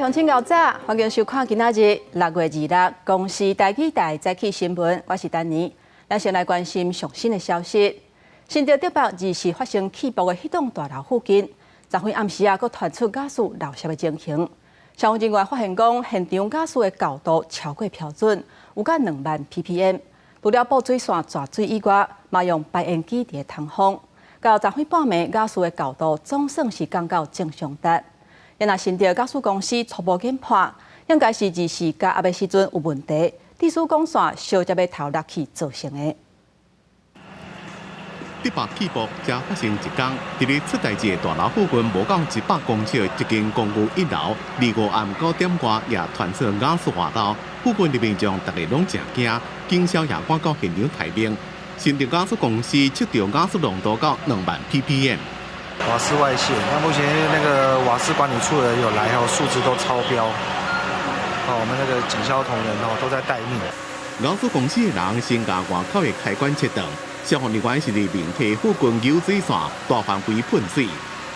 乡亲高早，欢迎收看今仔日6月26公视台记台早起新闻，我是丹妮。咱先来关心上新的消息。新竹竹北二市发生起爆的迄栋大楼附近，昨昏暗时佫传出假释漏泄的情形。消防人员发现讲，现场假释的高度超过标准，有甲2万 ppm。除了布水线抓水以外，嘛用排烟机伫通风。到昨昏半暝，假释的高度总算是降到正常值。因若新竹假释公司初步研判，应该是2时甲暗暝时阵有问题，地输管线小接要头落去造成的。竹北起爆才发生一天，伫咧出代志的大楼附近，无到100公尺的一间公寓1楼，25暗9点外也传出假释外漏，附近的民众大家拢真惊，警消也赶到现场抬兵。新竹假释公司测到假释浓度到2万 ppm。瓦斯外泄，那目前那个瓦斯管理处的人有来哦，数值都超标。我们那个警消同仁都在待命。假释公司的人先甲外口的开关切断。消防人员是伫明体附近游水线大范围喷水，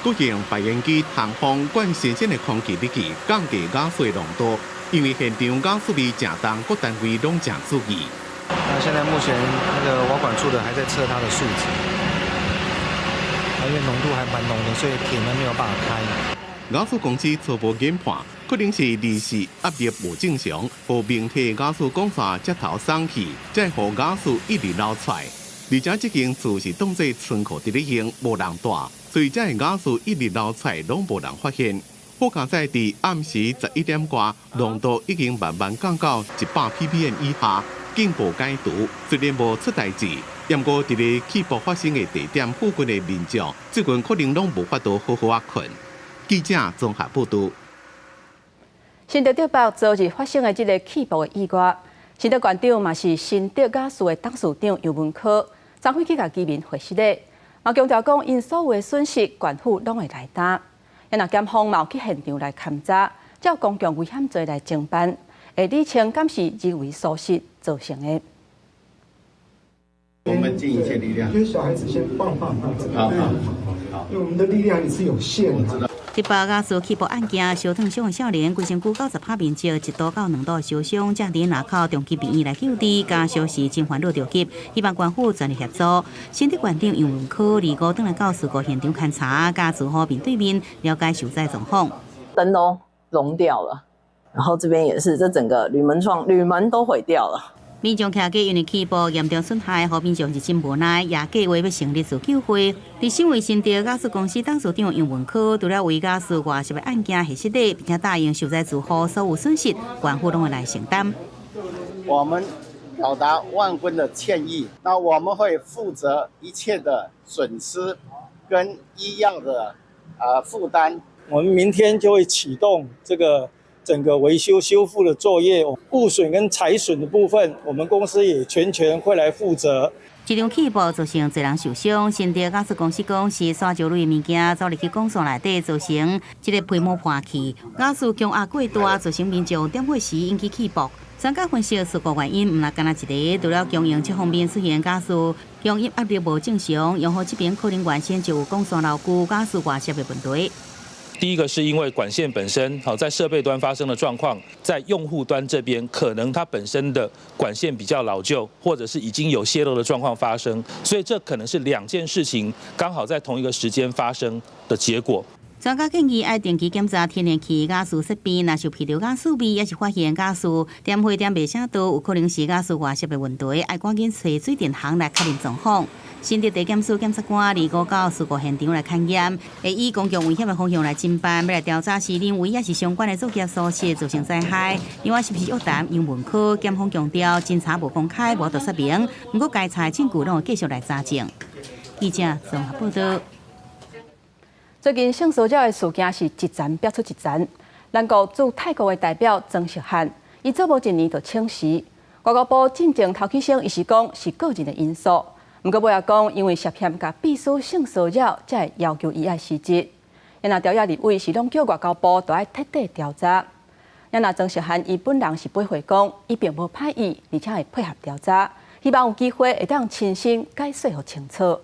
佮用排烟机通风灌新鲜的空气入去，降低假释浓度。因为现场假释味正重，各单位拢正注意。那现在目前那个瓦管处的还在测它的数值，因为浓度还蛮浓的，所以铁门没有办法开。假释公司初步研判，可能是2时压力无正常，互明体假释管线接头松去，再互假释一直流出来。而且这间厝是当作仓库伫咧用，无人住，所以这假释一直流出来，拢无人发现。好佳在伫暗时11点外，浓度已经慢慢降到100 ppm 以下，进步解除。虽然无出代志，不过伫咧起爆发生的地点附近的民众，最近可能拢无法度好好困。记者综合报道。新竹竹北昨日发生的这个起爆的意外，新竹县长嘛是新竹假释的董事长杨文科。昨昏去甲居民会室咧，嘛强调讲，因所有的损失，县府拢会来担。因若检方嘛有去现场来勘查，照公共危险罪来侦办，会厘清敢是人为疏失造成的。我们尽一切力量。就是小孩子先放好，因为我们的力量也是有限的。竹北假释起爆案件，烧烫伤的少年，规身躯90拍面积，1度到2度烧伤，正伫南口中级病院来救治，家属是真烦恼着急，希望官府全力协助。新竹县长杨文科2号登来到事故现场勘查，甲住户面对面了解受灾状况。灯都融掉了，然后这边也是，这整个铝门都毁掉了。民众徛过因为起爆严重损害，互民众是真无奈，也计划要成立自救会。伫身为新竹假释公司董事长杨文科，除了为假释外涉的案件核实的，并且答应受灾住户所有损失，县府拢会来承担。我们表达万分的歉意，那我们会负责一切的损失跟医药的负担。我们明天就会启动这个整个维修修复的作业，物损跟财损的部分，我们公司也全权会来负责。这场起爆造成侪人受伤，新竹假释公司讲是沙石类的物件走入去管线内底，造成这个皮膜破去，假释强压过大，造成民众点火时引起起爆。专家分析事故原因，唔单单一个，除了供应这方面出现假释，供应压力无正常，用户这边可能原先就有管线牢固、假释外泄的问题。第一个是因为管线本身在设备端发生的状况，在用户端这边可能它本身的管线比较老旧，或者是已经有泄漏的状况发生，所以这可能是2件事情刚好在同一个时间发生的结果。专家建议要定期检查天然气假释设备，若是疲劳假释味，也是发现假释点火点未啥多，有可能是假释外泄的问题，要赶紧找水电行来确认状况。新竹地检署检察官2号到事故现场来勘验，会以公共危险的方向来侦办，要来调查是人为也是相关的作业疏失造成灾害。另外是不是约谈杨文科？检方强调侦查无公开，无得说明，不过该查证据拢会继续来查证。记者综合报道。最近性骚扰的事件是一层飙出一层。咱国驻泰国的代表曾石汉，伊做无1年就请辞。外交部进前头起先，伊是讲是个人的因素。不过尾也讲，因为涉嫌甲秘书性骚扰，才会要求伊爱辞职。因那调查立委是拢叫外交部都爱彻底调查。因那曾石汉伊本人是不会讲，伊并无歹意，而且会配合调查，希望有机会会当亲身解说互清楚。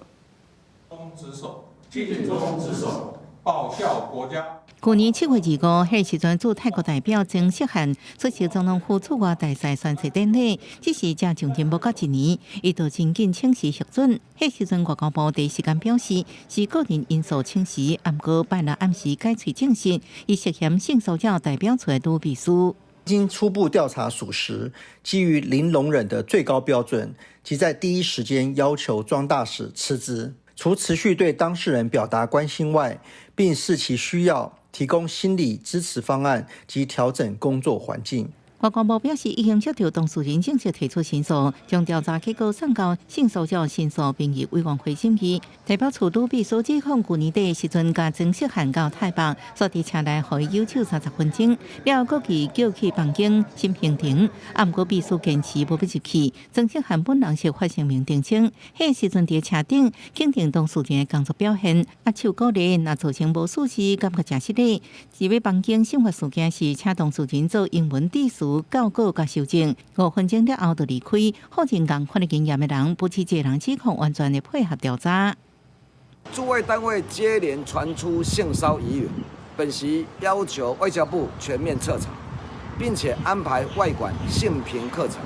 之手，敬重之手。报效国家。去年7月25日，迄时阵驻泰国代表曾锡汉出席总统府出外大赛宣誓典礼，只是才上任不到1年，伊就真紧请辞核准。迄时阵外交部第一时间表示是个人因素请辞，毋过拜六暗时改喙证实，伊涉嫌性骚扰代表处女秘书。经初步调查属实，基于零容忍的最高标准，即在第一时间要求庄大使辞职，除持续对当事人表达关心外，并视其需要提供心理支持方案及调整工作环境。外交部表示，已经接到当事人正式提出申诉，将调查结果送到性骚扰申诉评议委员会审议。代表处女秘书指控去年底时阵，甲曾锡汉到台北，所伫车内互伊要求30分钟，了后佮叫去房间审评庭，毋过秘书坚持无要入去。曾锡汉本人是发声明澄清，迄时阵伫车顶肯定当事人的工作表现，手鼓励若造成无舒适，感觉真失礼。入去房间审罚事件是请当事人做英文致辞。告告甲修正，5分钟了后就离开。后人讲法律经验的人，不是这人指控，完全的配合调查。驻外单位接连传出性骚疑云，本席要求外交部全面彻查，并且安排外管性平课程，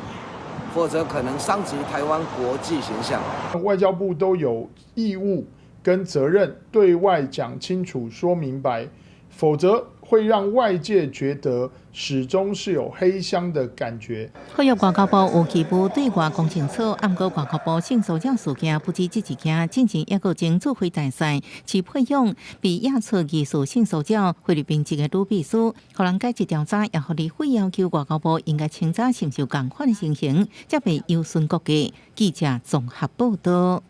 否则可能伤及台湾国际形象。外交部都有义务跟责任对外讲清楚、说明白，否则会让外界觉得始终是有黑箱的感觉。考入外交部有期部对外公证处，暗过外交部性骚扰事件不止这一件，进前也有前驻菲大赛其配用被亚出疑似性骚扰菲律宾籍的女秘书，可能解职调查，也互立委要求外交部应该清查是不是有同款的情形，才被优顺国家。记者综合报道。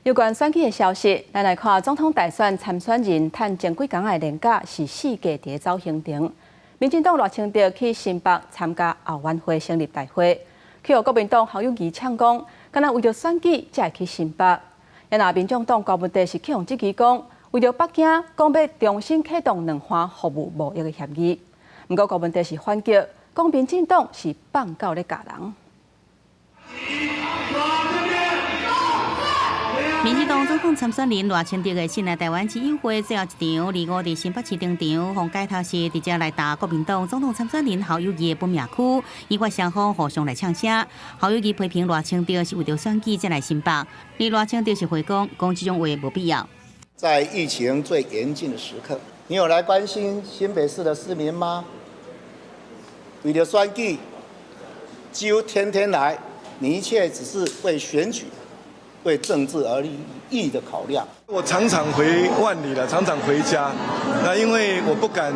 有关选举的消息，咱来看总统大选参选人趁前几天的连假是4家伫走行程。民进党赖清德去新北参加后援会成立大会，去互国民党侯友宜呛讲，敢若为着选举才会去新北。也那民众党高问题是去用这支讲，为着北京讲要重新启动两岸服务贸易的协议。不过高问题是反击，讲民进党是放狗咧咬人。民进党总统参选人赖清德的新来台湾之友会最后一场，25日新北市场场，从街头市直接来到国民党总统参选人侯友宜的本命区，依法双方互相来呛声。侯友宜批评赖清德是为着选举才来新北，而赖清德是回讲这种话无必要。在疫情最严峻的时刻，你有来关心新北市的市民吗？为了选举，几乎天天来，你一切只是为选举。为政治而利益的考量，我常常回万里了，常常回家。那因为我不敢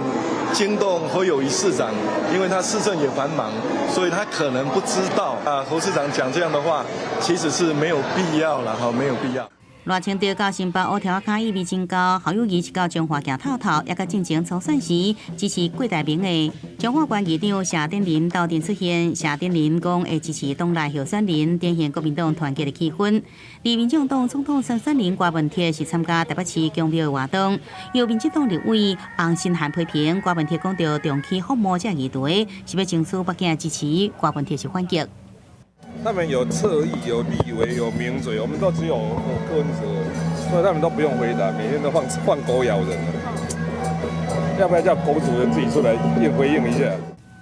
惊动侯友宜市长，因为他市政也繁忙，所以他可能不知道侯市长讲这样的话，其实是没有必要了，没有必要。赖清德到新北乌条卡意味真高，侯友宜是到中华行透透，也到进前初选时支持郭台铭的中华县议长谢展麟到店出现，谢展麟讲会支持党内候选人，展现国民党团结的气氛。而民进党总统参选人郭文铁是参加台北市公庙的活动，由民进党立委洪新涵批评郭文铁讲到重启服务这议题，是要争取北京支持，郭文铁是反击。他们有侧翼、有立委、有名嘴，我们都只有柯文哲，所以他们都不用回答，每天都换狗咬人了。要不要叫狗主人自己出来回应一下？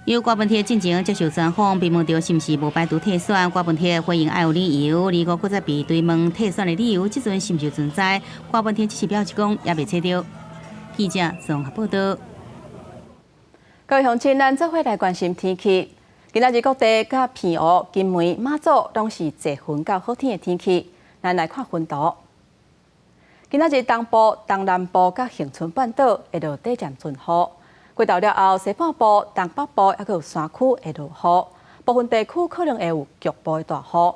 由郭文铁进前接受专访，被问到是不是无排除退选，郭文铁回应爱有理由，如果搁再被追问退选的理由，即阵是不是存在？郭文铁只是表示讲也未猜到。记者综合报道。各位乡亲，咱做伙来关心天气。今仔日各地甲平湖、金门、马祖拢是侪云较好天的天气。咱来看云图。今仔日东部、东南部甲恒春半岛会落短暂阵雨，过到了后，西半部、东北部还有山区会落雨，部分地区可能会有局部的大雨。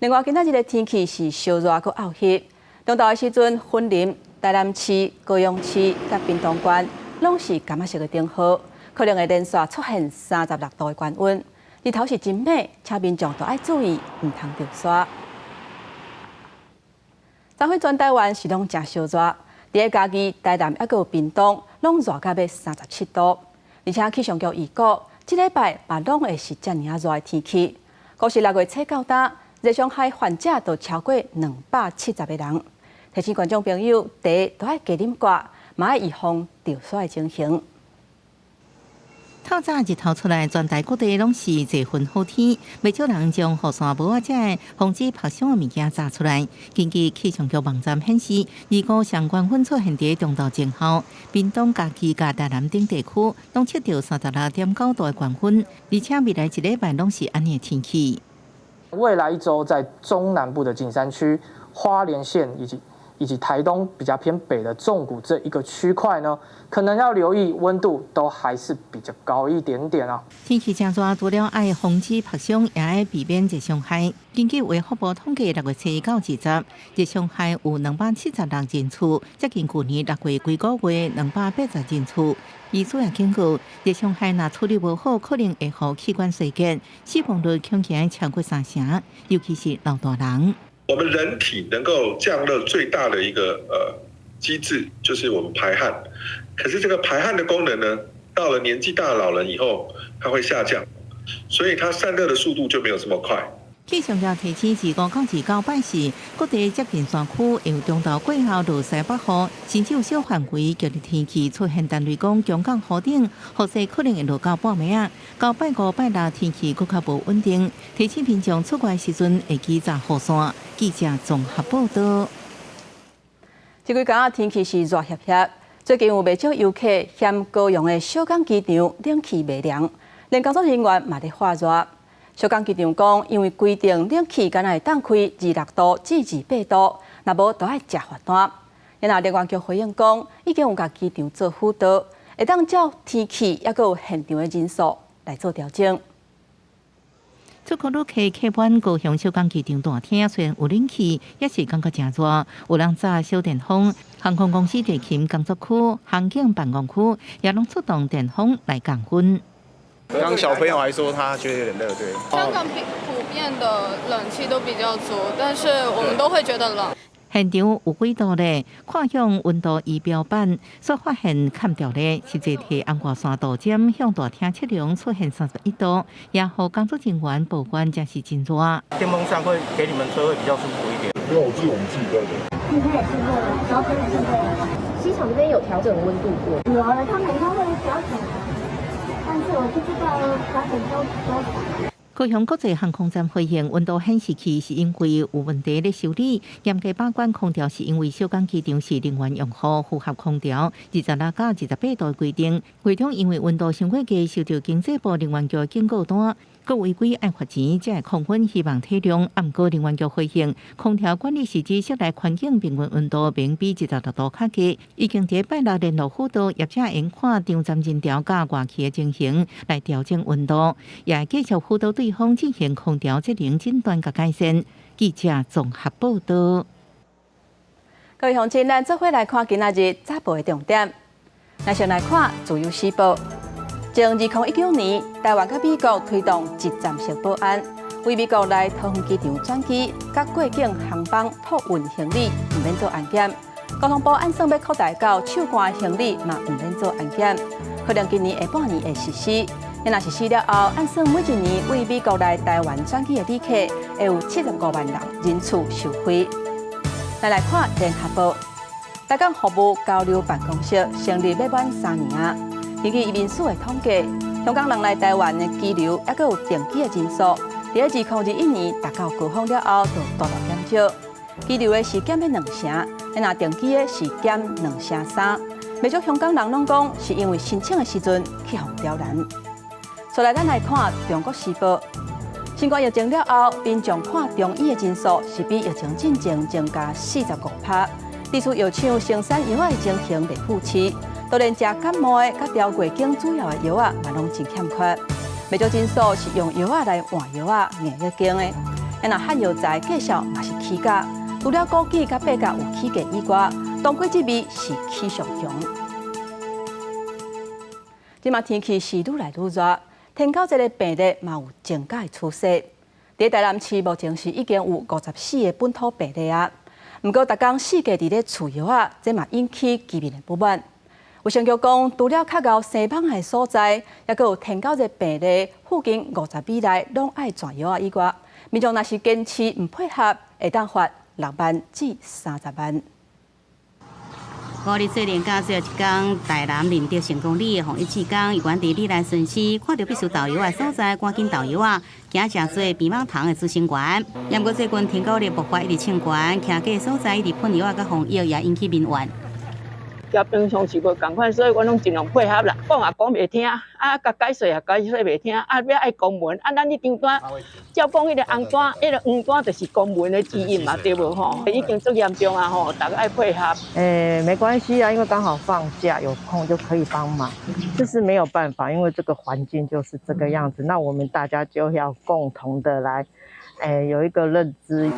另外，今仔日的天气是烧热佮漚热，中昼的时阵，云林、台南市、高雄市甲屏东县拢是感觉色的灯号。可能会连续出现36度的高温，日头是真美，请民众都要注意，唔通着雪。昨昏全台湾是拢真烧热，第一假期台南还有屏东拢热到要37度，而且气象局预估，这礼拜嘛拢会是遮尔热的天气。估是6月初到达，热伤害患者都超过270个人。提醒观众朋友，茶都爱加啉寡，嘛爱预防潮湿的情形。透早日头出来，全台各地拢是侪份好天，不少人将雨伞无或者防止曝伤的物件炸出来。根据气象局网站显示，如果相关粉出现伫中度前后，屏东、嘉义、甲台南等地区拢测到36.9度的高温，而且未来一礼拜拢是安尼的天气。未来一周，在中南部的景山区、花莲县以及台东比较偏北的纵谷这一个区块呢，可能要留意温度都还是比较高一点点啊。天气真热，除了爱防止曝伤，也爱避免热伤害。根据卫福部统计，6月7日到20日，热伤害有276人次，接近去年6月几个月280人次。医师也警告，热伤害若处理无好，可能会让器官衰竭，死亡率恐惊超过3成，尤其是老大人。我们人体能够降热最大的一个机制就是我们排汗，可是这个排汗的功能呢，到了年纪大的老人以后，它会下降，所以它散热的速度就没有这么快。气象局提醒，25到29拜时，各地接近山区由中到过后落西北雨，甚至有小范围剧烈天气出现单雷公、强降雨顶，雨势可能会落到半暝啊。到拜5、拜6天气更较无稳定，提醒民众出外时阵会记查雨伞。记者综合报道。这几天天气是热热热，最近有不少游客嫌高雄的小港机场冷气未凉，连工作人员嘛在发热。小港机场讲，因为规定冷气敢若会当开26度至28度，若无都爱吃罚单。然后，联局回应讲，已经有甲机场做辅导，会当照天气也佮有现场的人数来做调整。出国旅客客满高雄小港机场大厅，虽然有冷气，也是感觉真热。有人炸小电风，航空公司地勤工作区、航警办公区也拢出动电风来降温。刚小朋友还说他觉得有点热，对。香港普遍的冷气都比较足，但是我们都会觉得冷。现场有几度咧？看向温度仪表板，所发现看掉咧，实际提安华山道尖向大厅测量出现31度，也和工作人员报关真是真热。电风扇会给你们车会比较舒服一点。没有，是我们自己在的。今天也是热的，然后这边是热的。机场这边有调整温度过？有啊，他每天会调整啊，但是我不知道调整多少。高雄国际航空站回应，温度显示器是因为有问题咧修理，严格把关空调是因为小港机场是人员用户符合空调26到28度的规定，会中因为温度上过低，受到经济部人员局警告单。各违规爱罚钱，才会控温，希望体谅。暗过人员局回应，空调管理实质室内环境平均温度明比16度较低，已经伫拜6联络辅导业者研看场站人调甲外气的情形来调整温度，也继续辅导对方进行空调节能诊断甲改善。记者综合报道。各位乡亲，咱做伙来看今仔日早报的重点。咱先来看自由时报。从2019年，台湾甲美国推动一站式保安，为美国来桃园机场转机、甲过境航班托运行李唔免做安检。交通部按算要扩大到手关行李嘛唔免做安检，可能今年下半年会实施。若实施了后，按算每一年为美国来台湾转机的旅客会有75万人次受惠。咱来看联合报，台港服务交流办公室成立要满3年啊。根据移民署的统计，香港人来台湾的居留，还有定居的人数，在2021年达到高峰了后，就大大减少。居留的是减了2成，若定居的是减2成3。不少香港人拢讲，是因为申请的时阵去互刁难。所以咱来看中国时报，新冠疫情了后，民众看中医的人数是比疫情之前增加45%。地区药厂生产药的情形未复期。就连食感冒的、甲调过经主要的药啊，嘛拢真欠缺。不少诊所是用药来换药硬月经的。若汉药材介绍嘛是起价，除了枸杞甲八角有起价以外，冬瓜这味是起上强。即马天气是愈来愈热，天狗这个病例嘛有增加的趋势。在台南市目前是已经有54个本土病例啊，不过逐工四界伫咧厝药这嘛引起居民的不满。卫生局讲，除了较高生芳的所在，也佮有天狗热病例附近50米内拢爱转药以外，民众若是坚持唔配合，会当罚6万至30万。5日做连假最后一天，台南认得成功里的防疫志工，有关伫里来巡视，看到必须导游的所在，赶紧导游啊，行正做避风塘的执行员。也过最近天高热爆发，一直唱悬，徛过所在一直喷油啊，甲防疫也引起民怨。交平常是无共款，所以我拢尽量配合啦。讲也讲袂听，啊，甲解释也解释袂听，啊，要爱公文，啊，咱一张单，照讲迄个红单，迄个黄单就是公文的指引嘛，对无吼？已经足严重啊吼，大家爱配合。没关系啊，因为刚好放假，有空就可以帮忙。这是没有办法，因为这个环境就是这个样子。那我们大家就要共同的来。有一个认知。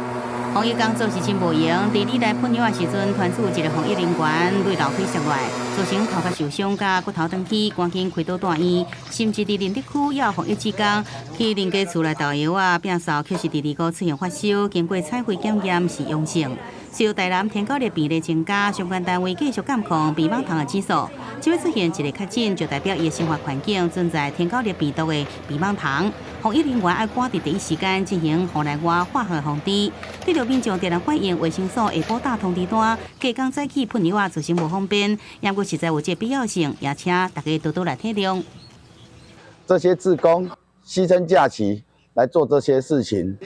防疫工作是真无用，伫里来喷药的时阵，团处有一个防疫人员泪流血室外，造成头壳受伤甲骨头断去，赶紧开刀大医，甚至伫林德区也有防疫志工去邻家厝内导游啊，病扫却是第2个出现发烧，经过采血检验是阳性。随后台南天高热病例增加，相关单位继续监控避风塘的指数。只要出现一个确诊，就代表伊的生活环境存在天高热病毒的避风塘。防疫人员要赶伫第一时间进行户内外化学防治。得到民众突然反映卫生所下补打通知单，加工早起喷油啊，造成无方便。也过实在有这必要性，也请大家多多来体谅。这些志工牺牲假期来做这些事情，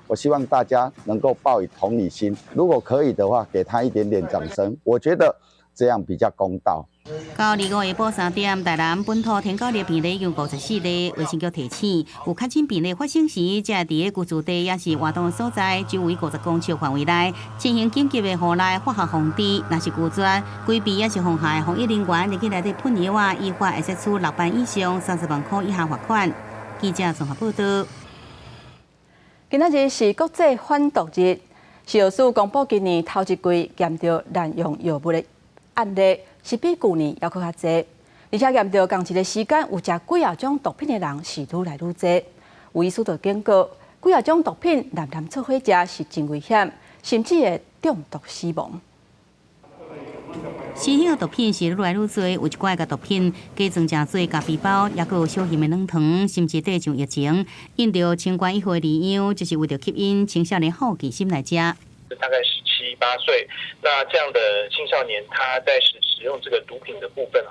我希望大家能够抱以同理心，如果可以的话，给他一点点掌声，我觉得这样比较公道。到25下晡3点，台南本土天高热病例已经54例，卫生局提醒，有确诊病例发生时，才伫个居住地也是活动的所在，周围50公尺范围内进行紧急的户内化学防治。若是拒绝规避也是妨害防疫人员入去内底喷药啊，依法会设处6万以上30万块以下罚款。记者综合报道。今仔日是国际贩毒日，食药署公布今年头一季验到滥用药物的案例是比去年要搁较侪，而且验到同一个时间有食几啊种毒品的人是愈来愈侪。有医师就警告，几啊种毒品滥错伙食是真危险，甚至会中毒死亡。新型的毒品是愈来愈多，有一寡个毒品加装正多咖啡包，也有小型的软糖，甚至对像疫情，用着清冠一号的利样，就是为了吸引青少年好奇心来食。大概17、8岁，那这样的青少年，他在使用这个毒品的部分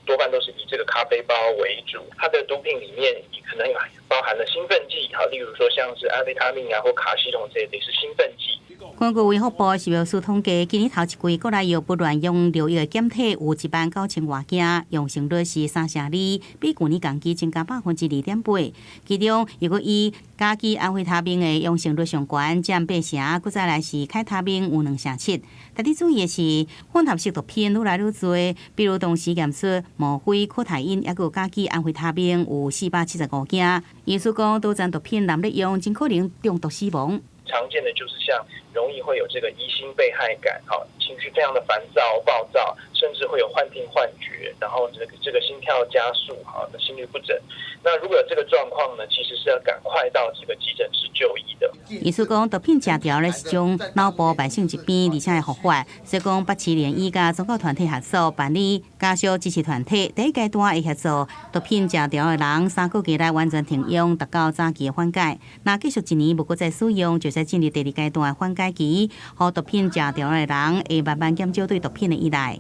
多半都是以这个咖啡包为主。它的毒品里面可能包含了兴奋剂，例如说像是安非他命啊或卡西酮这类是兴奋剂。根据卫福部食药署统计，今年头一季国内药物乱用药液的检体有19000外件，用成率是3%，比去年同期增加2.8%。其中，如果以甲基安非他命的用成率上悬，占8%，搁再来是凯他命有2.7%。特别注意的是，混合式毒品愈来愈多，比如同时验出莫非可泰因，也有甲基安非他命有475件。医师讲，多种毒品滥利用，真可能中毒死亡。常见的就是像容易会有这个疑心被害感，情绪非常的烦躁、暴躁，甚至会有幻听、幻觉，然后这个心跳加速，心律不整。那如果有这个状况呢，其实是要赶快到这个急诊室就医的。医师讲，毒品食掉咧是种脑部慢性疾病，而且会复发。所以讲，北市联医甲宗教团体合作办理家属支持团体，第一阶段会协助毒品食掉的人3个月内完全停用，达到早期的缓解。那继续1年无搁再使用，就进入第2阶段的缓解期，让毒品食掉的人会慢慢减少对毒品的依赖。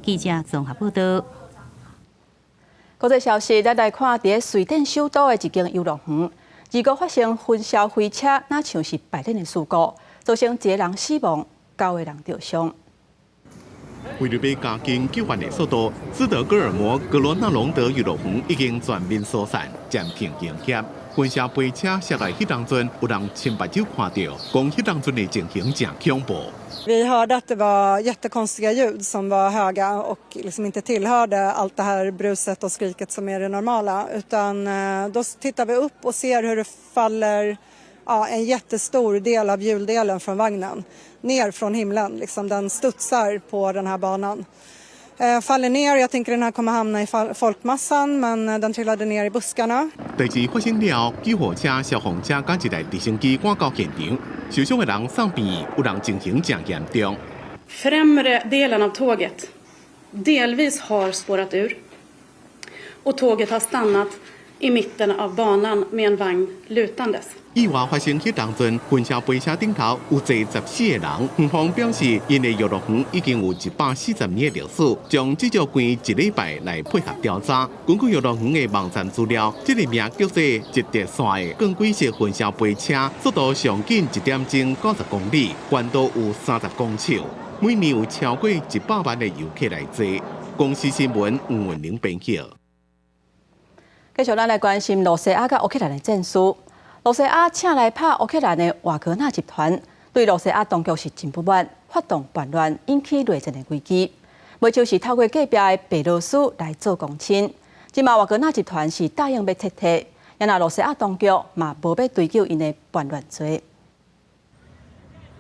记者综合报道。国际消息，咱来看，伫瑞典首都的一间游乐园，2号发生焚烧飞车，那像是败冷的事故，造成1个人死亡，9个人受伤。为了要加紧救援的速度，斯德哥尔摩格罗纳隆德游乐园已经全面疏散，暂停营业。焚烧飞车下来迄当阵，有人亲目睭看到，讲迄当阵的情形真恐怖。Vi hörde att det var jättekonstiga ljud som var höga och liksom inte tillhörde allt det här bruset och skriket som är det normala. Utan då tittar vi upp och ser hur det faller en jättestor del av hjuldelen från vagnen ner från himlen. Liksom den studsar på den här banan. Faller ner, jag tänker den här kommer hamna i folkmassan, men den trillade ner i buskarna. 代志发生了，救护车、消防车甲一台直升机赶到现场，受伤的人送病，有人情形真严重。Främre delen av tåget delvis har spårat ur och tåget har stannat i mitten av banan med en vagn lutandes. 意外发生迄当阵，云霄飞车顶头有坐14个人。园方表示，因的游乐园已经有140年的历史，将至少关1礼拜来配合调查。根据游乐园的网站资料，这个名叫做一德线的更轨式云霄飞车，速度上近1点钟90公里，宽度有30公尺，每年有超过100万的游客来坐。公司新闻黄文玲编辑。继续咱来关心罗西亚甲乌克兰的战事。罗西亚请来拍乌克兰的瓦格纳集团，对罗西亚当局是真不满，发动叛乱，引起内战的危机。尾就是透过隔壁的白罗斯来做公亲。即马瓦格纳集团是答应要撤退，然而罗西亚当局嘛无要追究因的叛乱罪。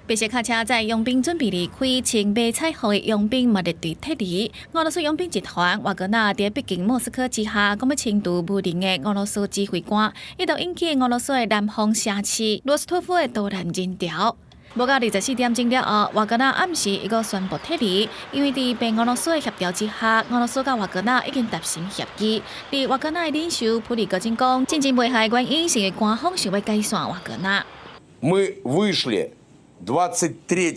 白色卡车在佣兵准备离开，穿白彩虹的佣兵嘛列队撤离。俄罗斯佣兵集团瓦格纳在逼近莫斯科之下，讲要清除无能的俄罗斯指挥官，一度引起俄罗斯的南方城市罗斯托夫的导弹人潮。无到24点钟了后，瓦格纳暗时一个宣布撤离，因为伫白俄罗斯的协调之下，俄罗斯甲瓦格纳已经达成协议。伫瓦格纳的领袖普里戈金讲，真正危害原因是因为官方想要解散瓦格纳。Мы вышли 23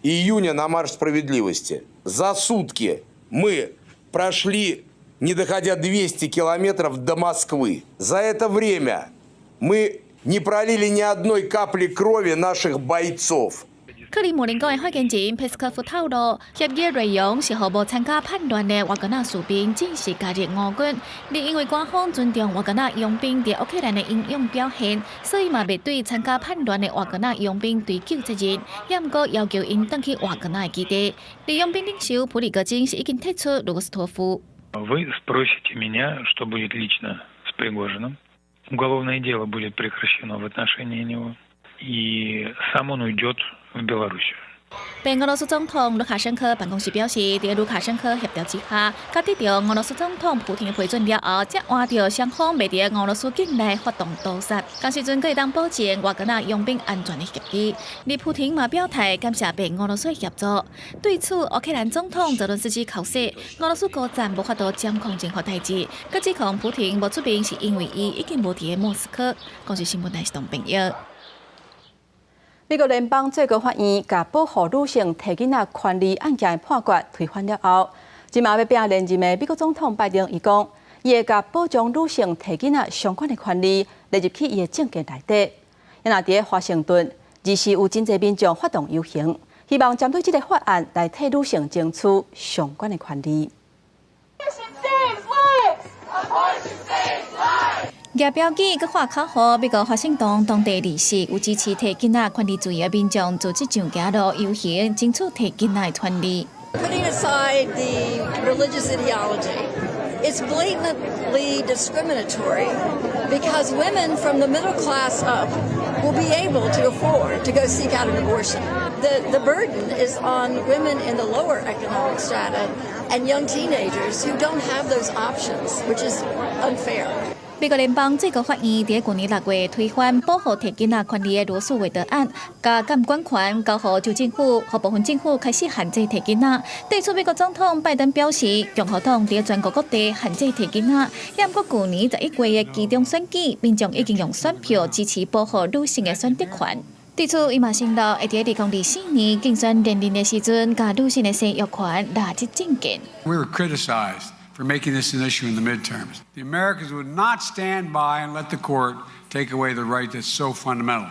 июня на марш справедливости. За сутки мы прошли, не доходя 200 километров до Москвы. За это время мы не пролили ни одной капли крови наших бойцов. 克里姆林宫的发言人佩斯科夫透露，协议内容是互无参加叛乱的瓦格纳士兵正式加入俄军。你因为官方尊重瓦格纳佣兵在乌克兰的英勇表现，所以嘛未对参加叛乱的瓦格纳佣兵追究责任，也毋过要求因返去瓦格纳的基地。你佣兵领袖普里戈金是已经退出罗斯托夫。Вы спросите меня, что будет лично с Пригожиным. Уголовное дело будет прекращено в отношении него, и сам он уйдет в Белоруссию. 白俄罗斯总统卢卡申科办公室表示，在卢卡申科协调之下，甲得到俄罗斯总统普京的批准了后，才换到双方未伫俄罗斯境内发动屠杀。当时阵，可以当保证瓦格纳佣兵安全的协议。而普京嘛表态感谢白俄罗斯的协助。对此，乌克兰总统泽伦斯基口说，俄罗斯高层无法度掌控任何代志，佮指控普京无出兵是因为伊已经无伫莫斯科。公司新闻台是同朋友。美国联邦最高法院把保护女性提囡仔权利案件的判决推翻了后，今嘛要并连任的美国总统拜登伊讲，伊会甲保障女性提囡仔相关的权利列入去伊的政见内底。然而伫华盛顿，二是有真侪民众发动游行，希望针对这个法案来替女性争取相关的权利。举标语佮画口号，美国华盛顿当地人士有支持提囡仔权利自由的民众组织上街路游行，争取提囡仔的权利。Putting aside the religious ideology, it's blatantly discriminatory because women from the middle class up will be able to afford to go seek out an abortion. The burden is on women in the lower economic strata and young teenagers who don't have those options, which is unfair. 美国联邦最高法院在去年6月推翻保护提囡仔权利的罗素韦德案，加监管权交予州政府，和部分政府开始限制提囡仔。对此，美国总统拜登表示，共和党在全国各地限制提囡仔。也不过，去年11月的期中选举，民众已经用选票支持保护女性的选择权。对此，伊嘛承诺会在2024年竞选连任的时阵，甲女性的生育权纳入政见。We were criticized for making this an issue in the midterms. The Americans would not stand by and let the court take away the right that's so fundamental.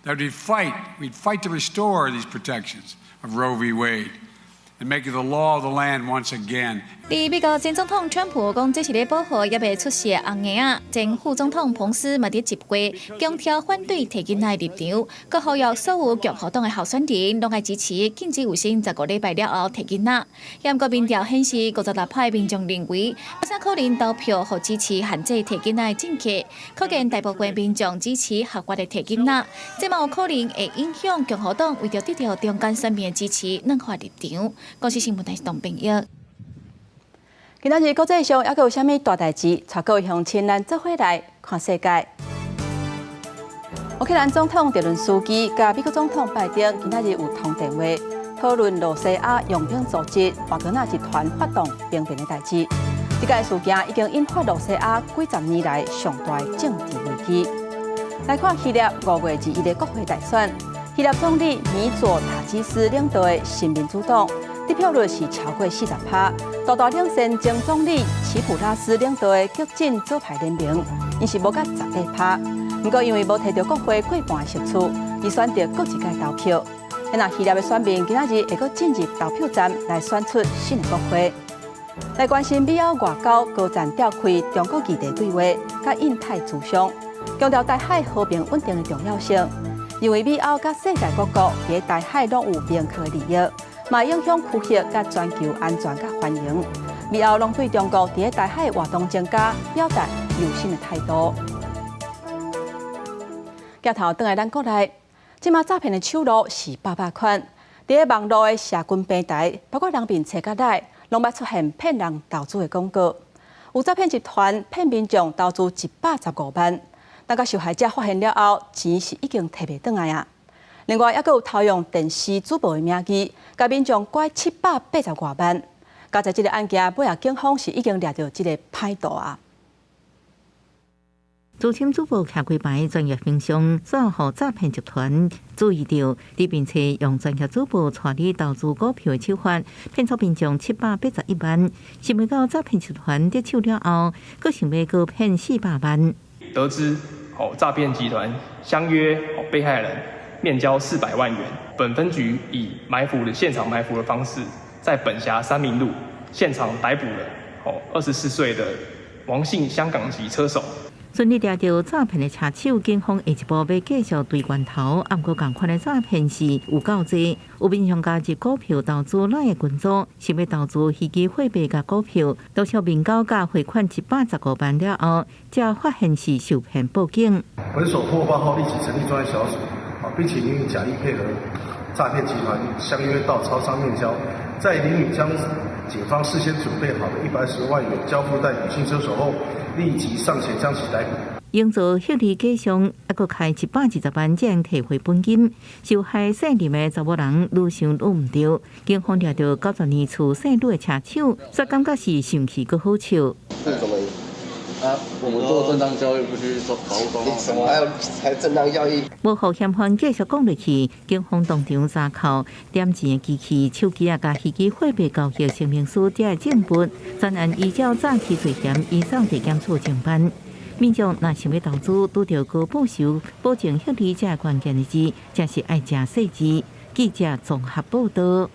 That we'd fight to restore these protections of Roe v. Wade and make it the law of the land once again. 美国前总统川普讲，这是咧保护也未出世的红婴仔。前副总统彭斯嘛伫10月强调反对提囡仔立场，佮呼吁所有共和党的候选人拢爱支持禁止有薪15礼拜了后提囡仔。也不过民调显示，56%的民众认为，不啥可能投票或支持限制提囡仔的政策，可见大部分民众支持合法的提囡仔。这嘛有可能会影响共和党为着得到中间选民的支持软化立场。公司新闻台是同朋友。今仔日国际上还阁有啥物大代志？带各位乡亲咱做伙来看世界。乌克兰总统泽伦斯基甲美国总统拜登今仔日有通电话，讨论罗西亚佣兵组织瓦格纳集团发动兵变的代志。这个事件已经引发罗西亚几十年来上大的政治危机。来看希腊5月21日国会大选，希腊总理米佐塔基斯领导的新民主党得票率是超过40%，大大领先前总理齐普拉斯领导的激进左派联盟，因是无甲18%。不过因为无摕到国会过半的席次，伊选择各一届投票。那希腊的选民今仔日会阁进入投票站来选出新的国会。来关心美欧外交高层召开中国议题对话，甲印太磋商，强调台海和平稳定的重要性。因为美欧甲世界各国伫台海拢有明确的利益，嘛影响区域甲全球安全甲繁荣。美欧拢对中国伫台海活动增加表达忧心的态度。镜头转来咱国内，即马诈骗的手路是800款，伫网络的社群平台，包括人民车甲内，拢捌出现骗人投资的广告。有诈骗集团骗民众投资115万。当甲受害者发现了后，钱是已经摕袂转来啊。另外，还佫有偷用电视主播的名义，甲民众拐780多万。加在这个案件，尾仔警方是已经抓到这个歹徒啊。资深主播徛几排专业形象，抓获诈骗集团注意到，并且用专业主播带你投资股票的手法，骗取民众781万。想袂到诈骗集团得手了后，佫想要高骗400万。得知诈骗集团相约被害人面交400万元，本分局以现场埋伏的方式，在本辖三民路现场逮捕了24岁的王姓香港籍车手。顺利抓到诈骗的车手，警方下一步要继续对源头。不过，同款的诈骗是有够多，有民众加入股票投资咱的群组，想要投资虚拟货币甲股票，多少民交价汇款115万了后，才发现是受骗，报警。本所获报后，立即成立专业小组，并且予以假意配合诈骗集团相约到超商面交，在林宇将警方事先准备好的110万元交付在女性车手后，立即上前将其逮捕。营造获利假象，还佫开120万才能摕回本金。受害姓林的查某人愈想愈唔对，警方抓到92年厝姓吕的车手，却感觉是上气佫好笑。是什么？我们做正当交易，不去做保护公什么还正当交易？无互嫌犯继续讲落去，警方当场查扣点钱的机器、手机甲虚拟货币交易声明书等的证物，专案依照诈欺罪嫌移送地检署侦办。民众若想要投资，拄到高报酬、保证获利这关键的字，才是爱食细致。记者综合报道。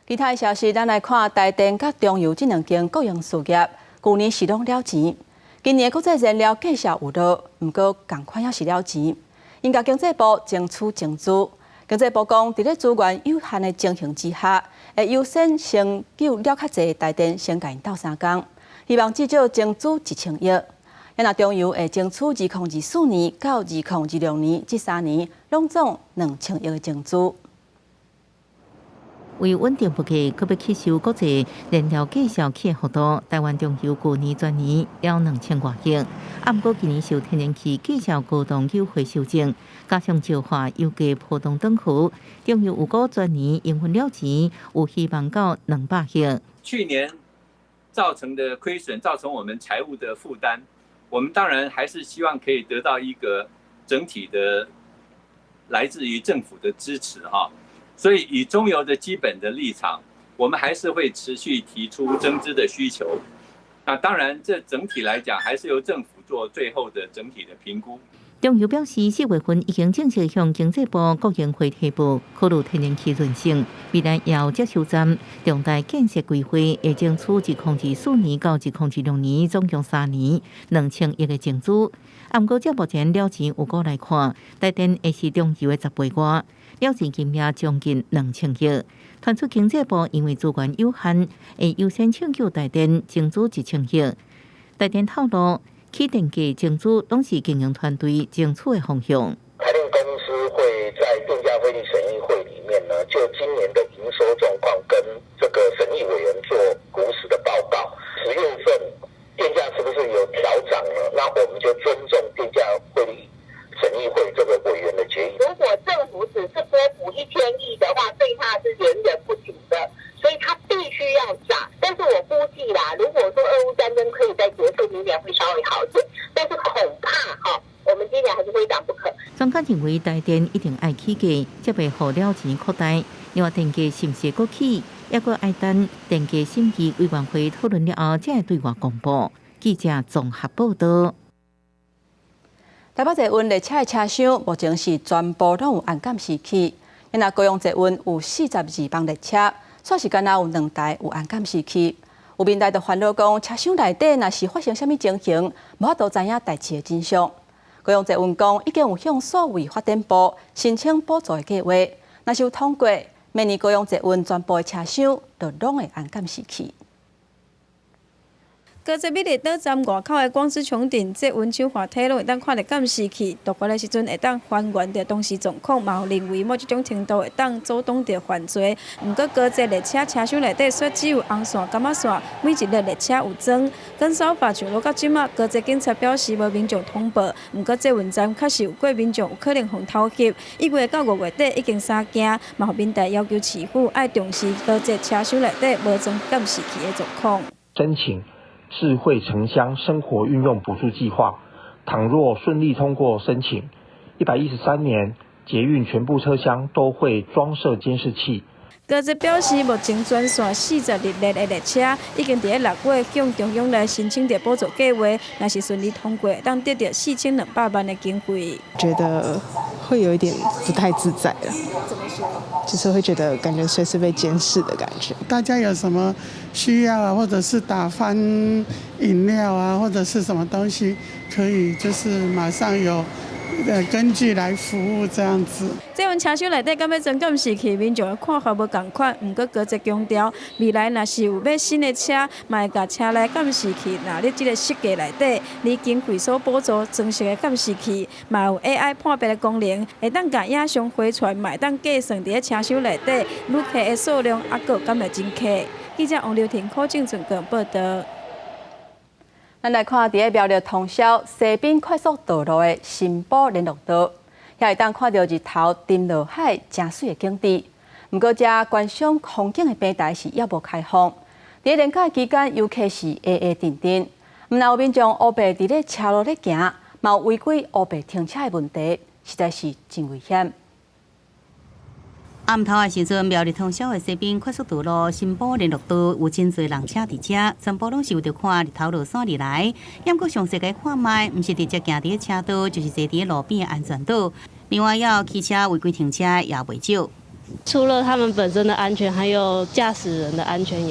其他消息，咱来看台电甲中油这两间国营事业，去年是拢了钱。今年国际燃料价格有落，不过同款也是了钱。因甲经济部争取增资，经济部讲，伫咧资源有限的情形之下，会优先先救了较侪台电先甲因斗3工，希望至少增资1000亿。那中油会争取2024年到2026年这3年，拢总2000亿的增资。为稳定物价，佮要吸收国际燃料价格起幅度，台湾中油去年全年了2000多亿。不过今年受天然气价格高动优惠修正，加上石化油价波动短去，中油有估全年营运了钱有希望到200亿。去年造成的亏损，造成我们财务的负担，我们当然还是希望可以得到一个整体的来自于政府的支持哈。所以以中油的基本的立场，我们还是会持续提出增资的需求。那当然，这整体来讲还是由政府做最后的整体的评估。中油表示，4月份已经正式向经济部国营会提报考虑天然气润性，未来也有接收站重大建设规划，会争取2024年到2026年总共3年2000亿的增资。不过，照目前了钱有估来看，台电会是中油的10倍外。了钱金额将近2000亿，传出经济部因为资源有限，会优先请求台电增资1000亿。台电透露，起电价增资拢是经营团队争取的方向。台电公司会在电价费率审议会里面呢，就今年的营收状况跟这个审议委员做如实的报告。10月份电价是不是有调涨呢？那我们就尊重电价汇率审议会这个委员的决议。如果政府只是拨补1000亿的话，对它是远远不足的，所以它必须要涨。但是我估计啦，如果说俄乌战争可以在结束，明年会稍微好一点。但是恐怕我们今年为台电一定爱起价，才袂互了钱扩大。另外，电价是毋是搁起，抑搁爱等电价审议委员会讨论了后，才会对外公布。记者综合报道。台北捷运列车的车厢目前是全部拢有安监视器，因为高雄捷运有42班列车，煞时间有2台有安监视器。有民代就烦恼讲，车厢内底若是发生啥物情形，无法度知影代志的真相。高雄捷运讲已经有向所谓发展部申请补助的计划，若是有通过，明年高雄捷运全部的车厢就拢会安监视器。高捷美丽岛站外口的广之穹顶捷运手滑体拢会当看到监视器，渡过的时阵会当还原着当时状况，嘛有认为某一种程度会当阻挡着犯罪。毋过高捷列车车厢内底却只有红线、感仔线，每一列列车有装。跟手法上落到即马，高捷警察表示无民众通报，毋过捷运站确实有过民众有可能互偷袭。1月到5月底已经3件，嘛互民代要求市府爱重视高捷车厢内底无装监视器的状况。申请智慧城乡生活运用补助计划，倘若顺利通过申请，113年捷运全部车厢都会装设监视器。高捷表示，目前全线42列的列车已经在6月向中央来申请着补助计划，若是顺利通过，当得到4200万的经费。觉得会有一点不太自在了。怎么说？就是会觉得感觉随时被监视的感觉。大家有什么需要啊，或者是打翻饮料啊，或者是什么东西，可以就是马上有根据来服务这样子。捷运车厢内底敢要装监视器，民众的看法无同款。毋过高捷强调，未来若是有买新的车，嘛会甲车内监视器纳入这个设计内底，你经费所补助装饰的监视器，嘛有 AI 判别的功能，会当甲影像回传，嘛会当计算伫个车厢内底旅客的数量，还佫敢会真客。记者王刘婷、柯正准个报道。咱来看，伫个苗栗通宵西滨快速道路的新埔联络道，遐会当看到日头沉落海真水的景致。毋过，遮观赏风景的平台是也无开放。伫个连假期间，尤其是下下停停。毋但有民众乌白伫咧车路咧行，嘛有违规乌白停车的问题，实在是真危险。暗头的时阵，苗栗通宵的西滨快速道路新埔联络道有真侪人车伫遮，全部拢是为着看日头落山而来。抑过详细个看卖，毋是直接行伫车道，就是坐伫路边的安全岛。另外，也有汽车违规停车也袂少。除了他们本身的安全，还有驾驶人的安全，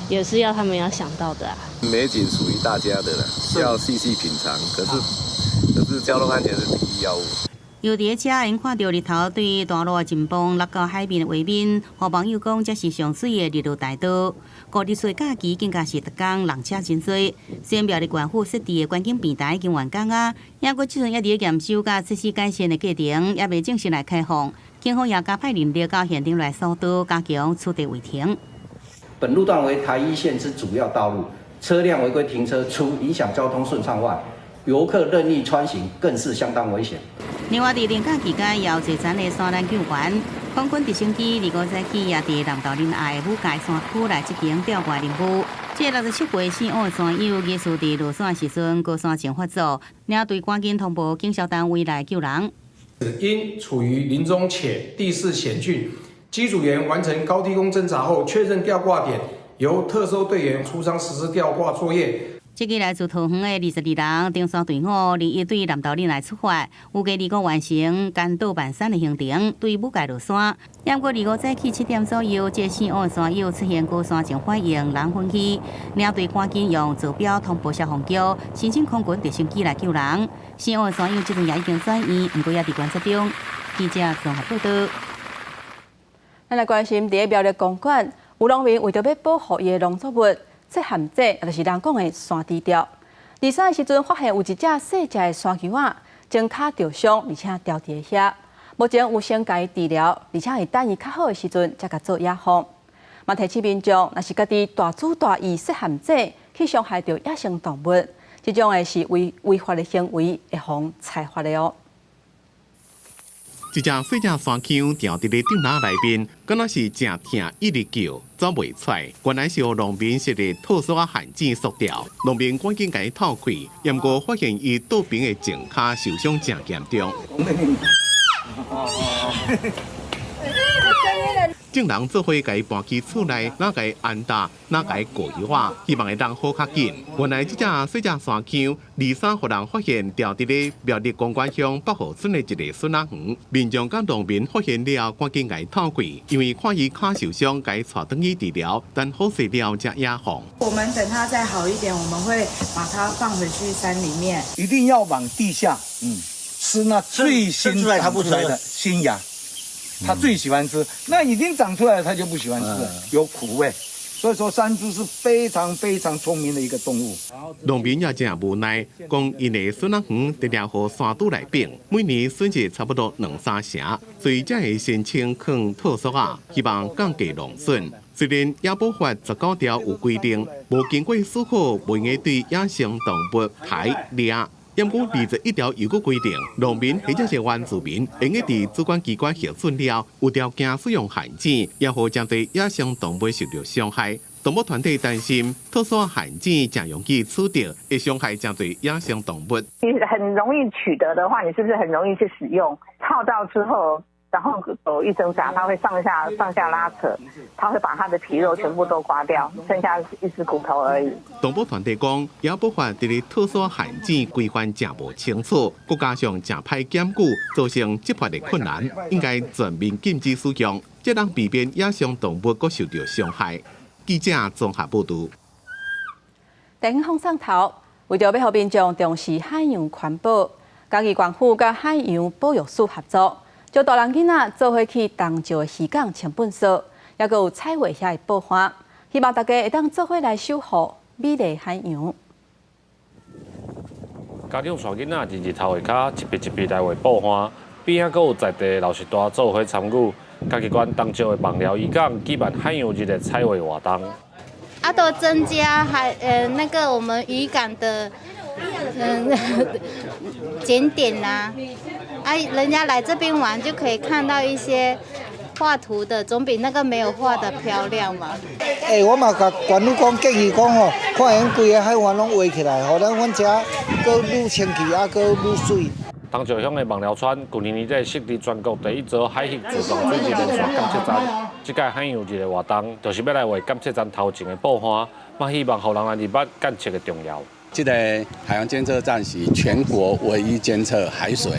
也是要他们要想到的啊。美景属于大家的了，要细细品尝。可是交通安全是第一要务。游伫遮，因看到日头对大路的前方落到海面的画面，互网友讲这是上水的日落大道。高日岁假期更加是逐工人车真多。虽然苗栗县府设置的观景平台已经完工啊，抑过即阵也伫咧验收甲设施改善的过程，也未正式来开放。警方也加派人力到现场来疏导，加强取缔违停。本路段为台一线之主要道路，车辆违规停车，除影响交通顺畅外，游客任意穿行更是相当危险。另外，伫连假期间，也有坐船的山难救援，空军直升机25早起也伫南投林隘的武界山区来执行钓怪任务。这67岁姓王的山友，疑似伫落山时阵高山前发作，领队赶紧通报警消单位来救人。因处于林中且地势险峻，机组员完成高低空侦查后，确认吊挂点，由特搜队员出舱实施吊挂作业。这个来自桃园的22人登山队伍，21对南投林来出发，预计25完成甘岛万山的行程，对武界落山。抑过25早起7点左右，这姓王的山友出现高山前反应，人昏去，领队赶紧用坐标通报消防局，申请空军直升机来救人。姓王的山友这阵也已经转院，不过也伫观察中。记者综合报道。咱来关心伫个苗栗公馆，有农民为着要保护伊的农作物。这含这也就是人讲的山低调。二三的时阵，发现有一只细只的山球仔，前脚受伤，而且掉伫遐。目前有先甲伊治疗，而且会等伊较好的时阵，才甲做野放。嘛提醒民众，若是家己大主大意细含这去伤害到野生动物，这种的是违法的行为，会防裁罚的哦。一只细只山羌掉伫咧顶篮内面，敢若是正疼，一直叫，走袂出来。原来是由农民设的套索陷阱缩掉，农民赶紧甲伊透开，不过发现伊倒边的前骹受伤正严重。众人做伙甲伊搬去厝内，哪甲伊安搭，哪甲伊过油画，希望会当好较紧。原来这只小只山羌，23互人发现掉伫咧苗栗公馆乡北河村的一个笋仔园，民众甲农民发现了，赶紧甲伊套过，因为看伊脚受伤，甲伊带转去治疗，但好势了才野放。我们等它再好一点，我们会把它放回去山里面。一定要往地下，吃那最新长出来的新芽。它最喜欢吃，那已经长出来了，它就不喜欢吃了，有苦味。所以说，山猪是非常非常聪明的一个动物。农民也真无奈，讲因的笋仔园直接和山都来并，每年损失差不多2-3成，所以才会申请放特色啊，希望降低农损。虽然野保法19条有规定，无经过思考，不应该对野生动物抬掠。因过21条又搁规定，农民或者是原住民，应该伫主管机关核准了，有条件使用旱剪，也好将对野生动物受到伤害。动物团体担心，特殊旱剪正容易取得，会伤害将对野生动物。你很容易取得的话，你是不是很容易去使用？泡到之后，然后有一整闸，它会上下拉扯，它会把它的皮肉全部都刮掉，剩下一只骨头而已。动保团体讲，野保法伫咧特殊旱剪规范正无清楚，再加上正歹检举，造成执法的困难，应该全面禁止使用，才能避免野生动物搁受到伤害。记者综合报道。电风上头，为着要互民众重视海洋环保，嘉义县府甲海洋保育署合作，就大人囡仔做伙去东石的渔港清本扫，也佮有采画遐的报花，希望大家会当做伙来守护美丽海洋。家长带囡仔日日头下骹一笔一笔来画报花，边仔佮有在地老师大做伙参与。嘉义县东石的网寮渔港举办海洋日的采画活动。都增加那个我们渔港的景点啦，人家来这边玩就可以看到一些画图的，总比那个没有画的漂亮嘛。我嘛甲县府讲建议讲吼，看因规个海湾拢围起来，互咱阮遮搁愈清气，搁愈水。东石乡的网寮村，去年在设立全国第一座海域自动水利连线监测站。这届海洋日的活动，就是要来为监测站头前的报花，嘛希望互人来明白监测的重要。这个海洋监测站是全国唯一监测海水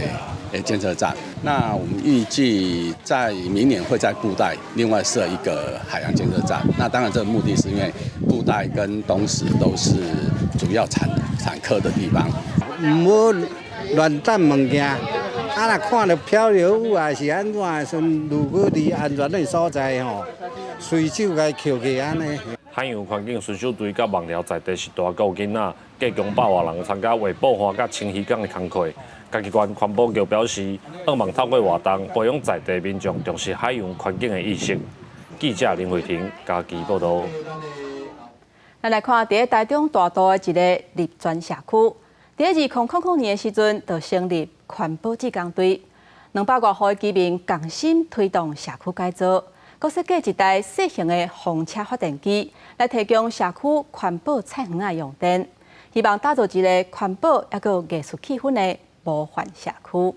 的监测站。那我们预计在明年会在布袋另外设一个海洋监测站。那当然，这个目的是因为布袋跟东石都是主要产科的地方。唔好乱抌物件，若看到漂流物啊是安怎的时阵，如果离安全的所在吼，随手该捡起安尼。海洋环境巡守队甲网寮在地是大有囡仔，计共100多人参加画报花甲清渔港的工课。嘉义县环保局表示，希望透过活动培养在地民众重视海洋环境的意识。记者林慧婷，嘉义报道。咱来看，伫台中大道的一个立专社区。伫2000年的时阵，就成立环保志工队，200多户的居民共心推动社区改造，佮设计一台小型的风车发电机，来提供社区环保菜园的用电，希望打造一个环保也佮艺术气氛的模范社区。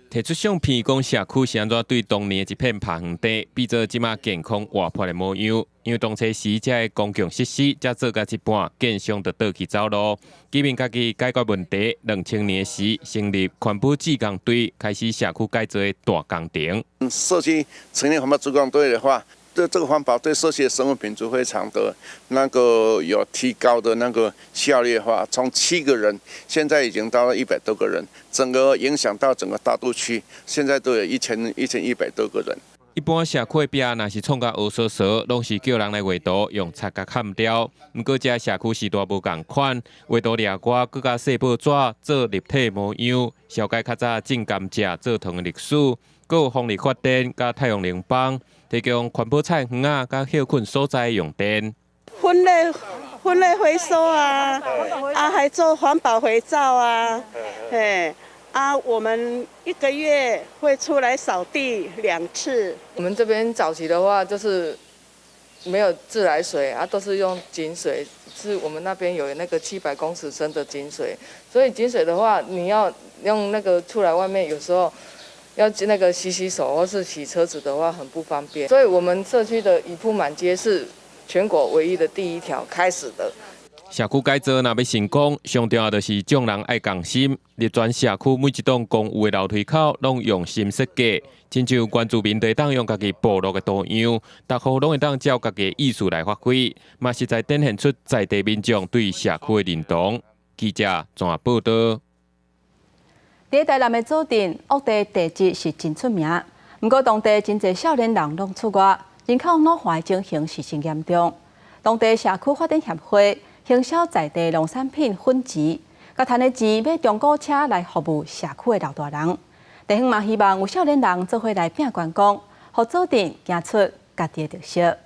摕出相片，讲社区是安怎对当年的一片爬园地，变做即马健康活泼的模样。因为当初时遮的公共设施才做到一半，建商就倒去走路。居民家己解决问题，2000年时成立环保志工队，开始社区改造的大工程。社区成立环保志工队的话，对这个环保对社区的生活品质非常的有提高的效率化，从7个人现在已经到了100多个人，整个影响到整个大肚区，现在都有1100多个人。一般社区壁若是创甲乌索索，拢是叫人来画图，用擦甲砍掉。毋过遮社区时代无共款，画图掠瓜，佮甲细报纸做立体模样，小解较早种甘蔗做糖的历史，佮有风力发电甲太阳能板，提供环保菜园啊，甲休困所在用电。分类回收啊，还做环保肥皂啊，我们1个月会出来扫地2次。我们这边早期的话，就是没有自来水啊，都是用井水，是我们那边有那个700公尺深的井水，所以井水的话，你要用那个出来外面，有时候要那个洗手或是洗车子的话很不方便，所以我们社区的一铺满街是全国唯一的第一条开始的。社区改造若要成功，上重要就是众人爱共心。立全社区每一栋公寓的楼梯口，拢用心设计，亲像原住民地当用家己部落的多样，大户拢会当照家己的意思来发挥，嘛实在展现出在地民众对社区的认同。记者综合报道。伫台南的左镇，屋地地质是真出名，不过当地真侪少年人拢出外，人口老化的情形时甚严重。当地社区发展协会行销在地农产品粉钱，甲赚的钱买中古车来服务社区的老大人。地方嘛希望有少年人做伙来拼观光，互左镇行出家己的特色。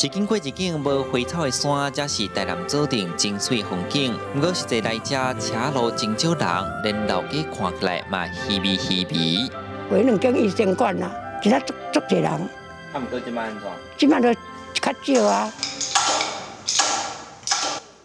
一景过一景，无花草的山，才是台南左镇真水风景。不过实际来遮，车路真少人，连老街看起来嘛稀微稀微。有2间医生馆啦，今仔足侪人。啊，毋过即摆安怎？即摆就较少啊。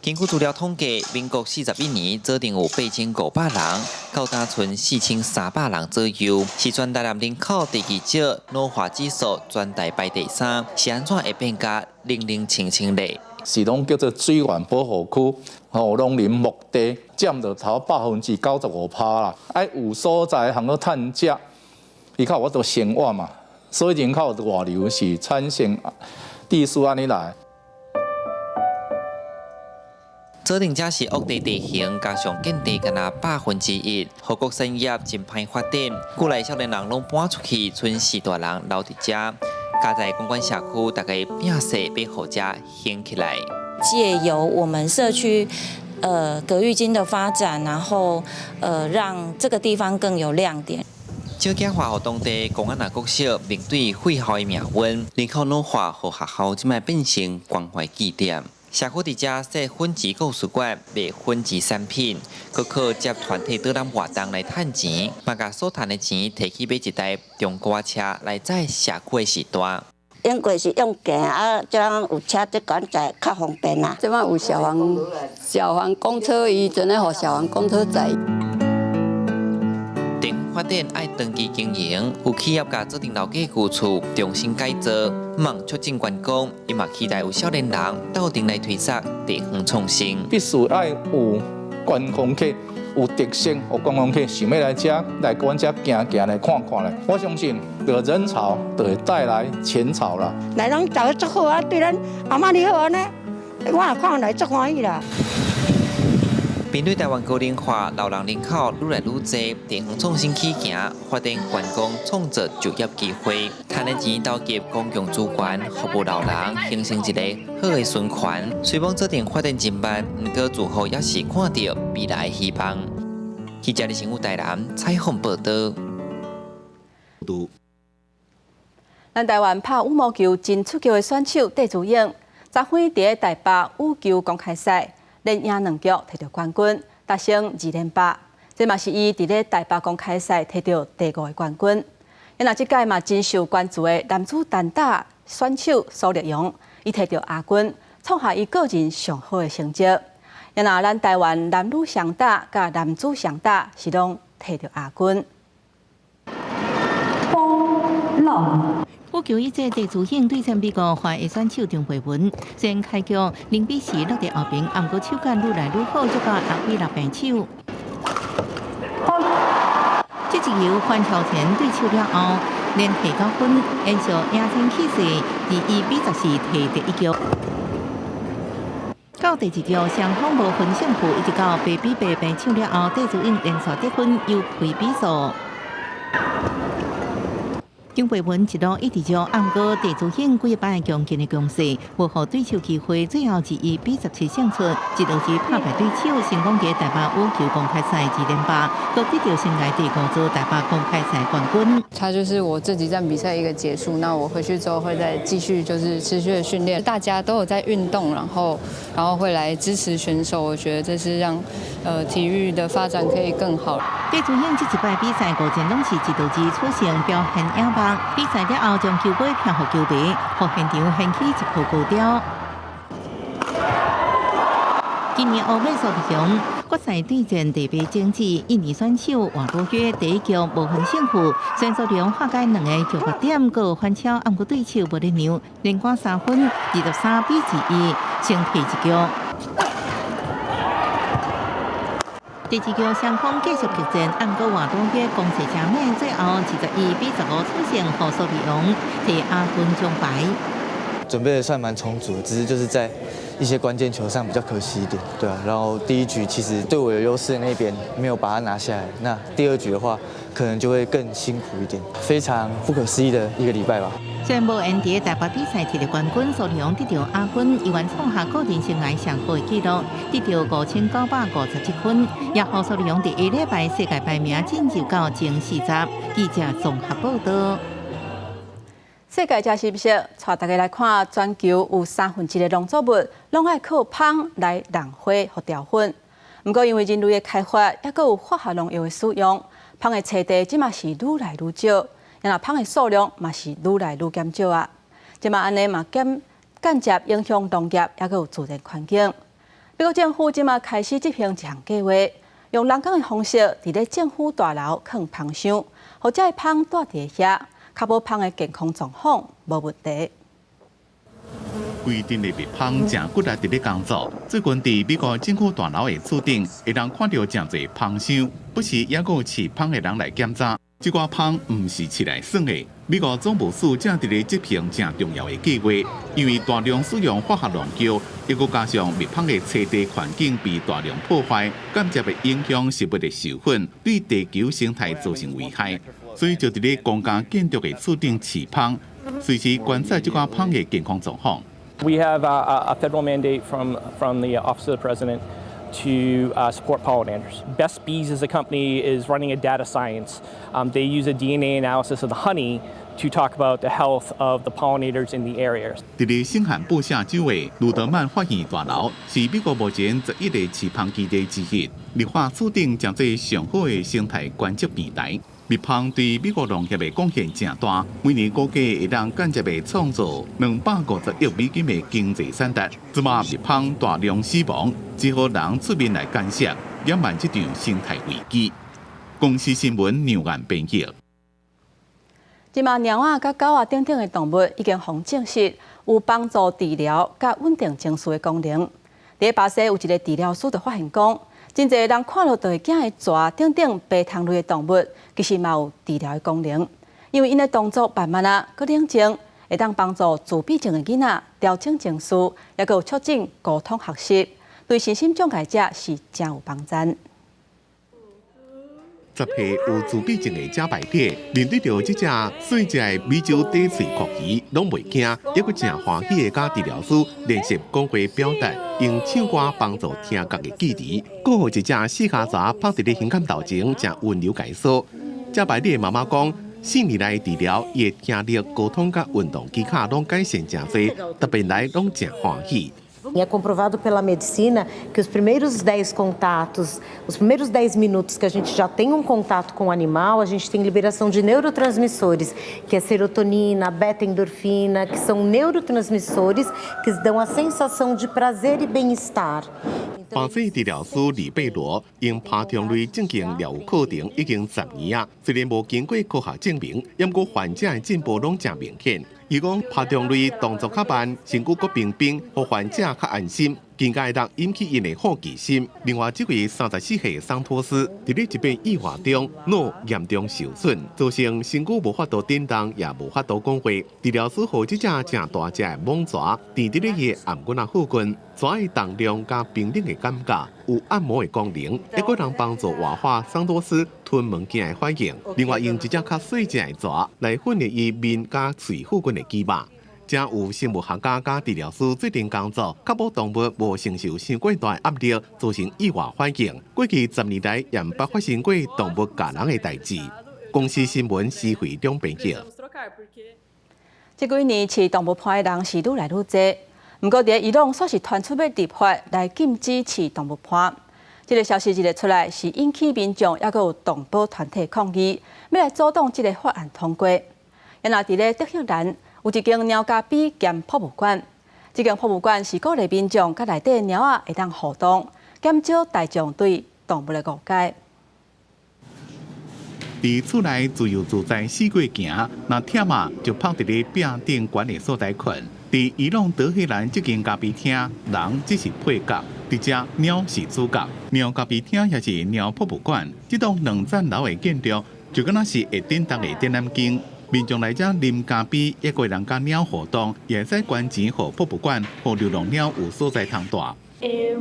根据资料统计，民国41年，左镇有8500人，高达村4300人左右，是全台南人口第2少，老化指数全台排第3，是安怎会变甲零零清清嘞？是拢叫做水源保护区，农林牧地占到头95%啦。爱有所在通去趁食，伊较有法度生活嘛，所以人口的外流是产生地势安尼来。左镇这是屋地地形，加上建地敢若1/100，互国产业真歹发展。古来少年人拢搬出去，剩4大人留伫遮。加在公馆社区，大家拼势要互遮兴起来。借由我们社区葛玉金的发展，然后让这个地方更有亮点。少子化互当地公安国小面对废校的命运，人口老化互学校即卖变成关怀据点。社区伫遮设粉钱故事馆，卖粉钱产品，佮靠接团体倒来活动来趁钱，嘛甲所赚的钱摕去买一台中古车来载社区的时代。因过是用行啊，这样有车这管载较方便啊。即摆有消防公车，伊阵咧互消防公车载。地方发展爱长期经营，有企业甲指定老街旧厝重新改造，望促进观光，伊嘛期待有少年人斗阵来推测地方创新。必须爱有观光客有特色，有观光客想要来遮来阮遮行行来看看咧。我相信，这人潮就会带来钱潮啦。来人找得足好啊，对咱阿妈你好安尼，我也看来足欢喜啦。面对台湾高龄化，老人人口愈来愈多，地方创新起行，发展观光，创造就业机会，赚的钱投入公共资源，服务老人，形成一个好的循环。虽讲这点发展真慢，不过自豪也是看到未来的希望。记者李新武台南采访报道。咱台湾拍羽毛球真出球的选手戴资颖，昨暉伫台北羽球公开赛连赢2局，摕到冠军，达成2连霸。这嘛是伊伫咧台北公开赛摕到第5个冠军。因若即届嘛真受关注的男子单打选手苏立勇，伊摕到亚军，创下伊个人上好的成绩。因若咱台湾男女双打甲男子双打是拢摕到亚军。羽球一姐戴资颖对战美国华裔选手张慧文，虽然开局0-4落在后边，不过手感愈来愈好，做到6-6平手。这一球反超前对手了后，连摕9分，延续赢天气势，以2-14摕第1局。到第2局，双方无分胜负，一直到8-8平手了后，戴资颖连续得分又开比数。经培文一路一直将暗哥地主险几摆强劲的攻势，无互对手机会，最后以1比17胜出，一路是拍败对手，成功在台北羽球公开赛2连霸，夺得到生涯第5座台北公开赛冠军。它就是我这几站比赛一个结束，那我回去之后会再继续就是持续的训练，大家都有在运动，然后会来支持选手，我觉得这是让体育的发展可以更好。地主险这一摆比赛5战拢是一路之出线，表现耀眼。比赛了后，将球杯飘给球迷，互现场掀起一波高潮。今年欧美所雄决赛对战特别争执，印尼选手瓦多约第一局无分胜负，虽然量化解2个球8点，各反超，不过对手无力让，连赶3分，23比11，先提一局。第2局双方继续激战，不过瓦多约攻势正猛，最后21比15出线，获苏利昂提亚军奖牌。准备的算蛮充足的，只是就是在一些关键球上比较可惜一点，对啊。然后第1局其实对我有优势的那边没有把它拿下来，那第2局的话可能就会更辛苦一点，非常不可思议的一个礼拜吧。虽然无缘在台北比赛夺得冠军，苏利昂得到亚军，依然创下个人生涯上好的纪录，得到5957分，也让苏利昂在下礼拜世界排名进入到前40。记者综合报道。世界这消息，带大家来看，全球有1/3的农作物拢爱靠芳来燃火和调粉。不过，因为人类的开发，也佮有化学农药的使用，芳的产地即嘛是愈来愈少。那芳的数量嘛是愈来愈减少啊！即嘛安尼嘛间接影响农业，也有自然环境。美国政府即嘛开始执行一项计划，用人工的方式伫咧政府大楼放芳箱，或者芳住伫遐，确保芳的健康状况无问题。规定的蜜蜂正骨力伫咧工作，最近伫美国政府大楼的厝顶，会当看到真侪蜂箱，不时也有饲蜂的人来检查。这寡蜂唔是饲来耍的，美国总务署正伫咧执行正重要的计划，因为大量使用化学农药，亦佮加上蜜蜂的栖地环境被大量破坏，间接会影响食物的授粉，对地球生态造成危害。所以就伫咧公家建筑的厝顶饲蜂，随时观察这寡蜂的健康状况。We have a federal mandate from the Office of the President to support pollinators. Best Bees as a company is running a data science. They use a DNA analysis of the honey to talk about the health of the pollinators in the areas. 伫咧新罕布夏州的路德曼发现大楼是美国目前11个饲蜂基地之一，绿化厝顶将做上好的生态观测平台。蜜蜂对美国农业的贡献正大，每年估计会当间接的创造250亿美金的经济产值。即马蜜蜂大量死亡，只好人出面来干涉，掩埋这场生态危机。公司新闻牛眼编译。即马猫仔甲狗仔等等的动物已经互证实有帮助治疗甲稳定情绪的功能。伫巴西有一个治疗师就发现讲，真侪人看到会惊的蛇等等白糖类的动物，其实嘛有治疗的功能，因为因的动作慢慢啊，佮冷静，会当帮助自闭症的囡仔调整情绪，也佮有促进沟通学习，对身心障碍者是真有帮助。10岁有自闭症的假白蝶，面对着这只细只的美洲短喙阔鱼，拢袂惊，也佮真欢喜的甲治疗师练习讲话表达，用唱歌帮助听觉的记忆。过后一只四脚蛇趴伫咧胸坎头前，正温柔解说。假白蝶的妈妈讲，4年来治疗，伊的听力、沟通甲运动技巧拢改善真多，特别来拢真欢喜。E é comprovado pela medicina que os primeiros 10 contatos, os primeiros 10 minutos que a gente já tem um contato com o animal, a gente tem liberação de neurotransmissores, que é serotonina, beta-endorfina, que são neurotransmissores que dão a sensação de prazer e bem-estar. 巴西治疗师李贝罗用爬虫类进行疗愈课程已经10年啊，虽然无经过科学证明，不过患者的进步拢真明显。伊讲爬虫类动作较慢，身躯佫平平，互患者较安心。更加会引起因的好奇心。另外，这位34岁桑托斯，伫咧一边意外中脑严重受损，造成身躯无法度振动，也无法度讲话。治疗师和这只正大只的猛蛇，甜伫咧伊的颔骨附近，蛇的重量加冰冷的感觉，有按摩的功能，还可能帮助活化桑托斯吞物件的反应。另外，用一只较细只的蛇来训练伊面加喙附近的肌肉。正有生物学家加治疗师最近工作，确保动物无承受伤过大压力，造成意外反应。过去10年来，也捌发生过动物咬人的代志。公司新闻施惠中编辑。这几年饲动物伴的人是愈来愈多，不过伫伊朗煞是传出要立法来禁止饲动物伴。这个消息一日出来，是引起民众也有动保团体抗议，要来阻挡这个法案通过。原来伫咧德黑兰。有一间鸟咖啡兼博物馆，这间博物馆是鼓励民众甲内底鸟仔会当互动，减少大众对动物的误解。伫厝内自由自在四过行，若忝啊就泡伫咧壁顶管的所在困。伫伊朗德黑兰这间咖啡厅，人只是配角，伫遮鸟是主角。鸟咖啡厅也是鸟博物馆，这栋2层楼的建筑，就敢若是会顶档的展览间。民众来遮啉咖啡，也会人甲鸟互动，也会使捐钱互博物馆，互流浪鸟有所在通住。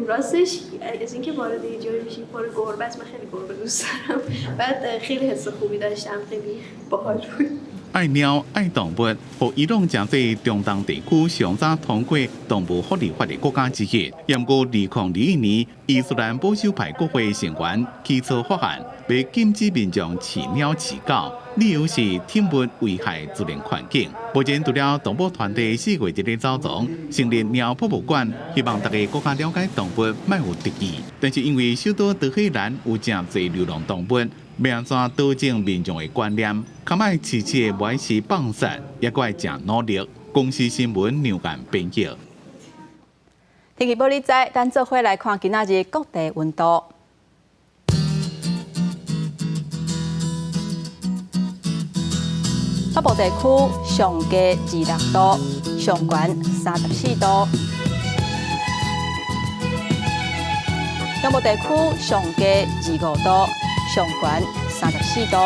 راستش از اینکه وارد اینجا میشیم پر گربه من خیلی گربه دوست دارم بعد خیلی حس خوبی داشتم خیلی باحال بود爱鸟爱动物，和伊朗正在中东地区上早通过动物福利法的国家之一。不过，2021年，伊斯兰保守派国会成员起草法案，要禁止民众饲鸟饲狗，理由是宠物危害自然环境。目前，除了动物团体4月1日走动，成立鸟博物馆，希望大家更加了解动物，莫有敌意。但是因为首都德黑兰有真侪流浪动物。要安怎导正民众的观念？较卖饲饲的买是放散，也怪真努力。公司新闻牛眼编辑。天气报你知，咱做伙来看今仔日各地温度。北部地区上低26度，上悬34度；中部地区上低25度。上悬34度，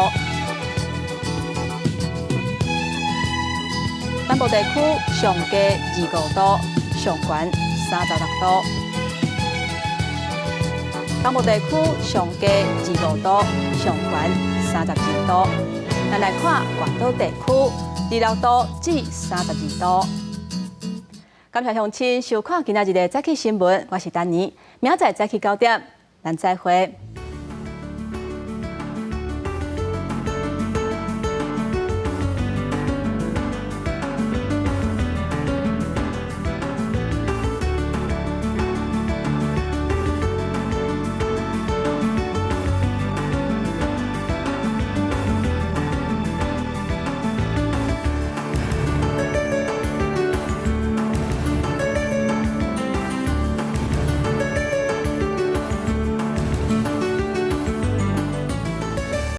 南部地区上低25度，上悬36度；东部地区上低25度，上悬32度。咱来看关岛地区26度至32度。感谢乡亲收看今仔日的早起新闻，我是丹妮，明仔载早起9点，咱再会。